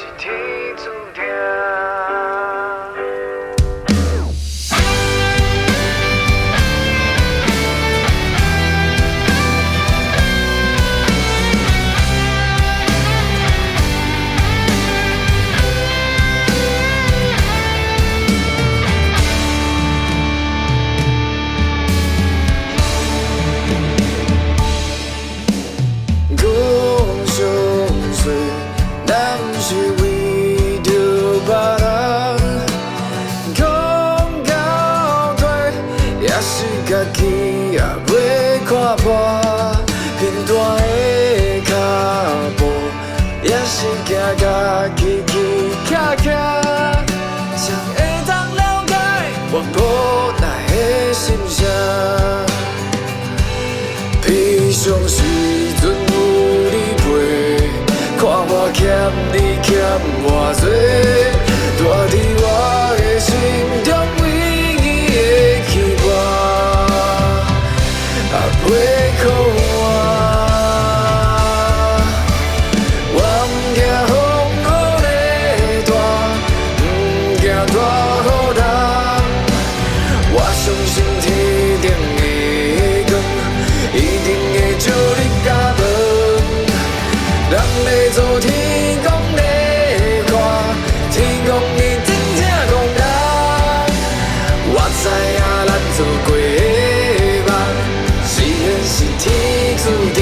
是天注定。家己也袂看破，平淡的脚步，也是行甲崎崎嶇嶇。谁会当了解我无奈的心声？悲伤时阵有你陪，看我欠你欠偌多，住伫我的心中唯一的期盼。还没靠岸，我毋惊风雨在大，毋惊大雨淋。我相信天顶的光，一定会照进家门。人在做天公在看，天公一定疼憨人。我知影咱做过的梦，实现是天注定。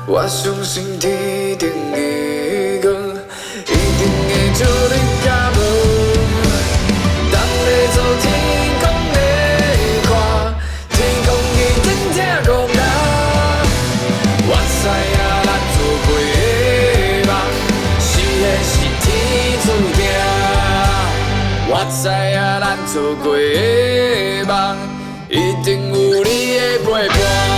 我相信天顶的光，一定会照进家门。人在做天公在看，天公一定疼憨人。我知影咱做过的梦，实现是天注定。我知影咱做过的梦，一定有你的陪伴。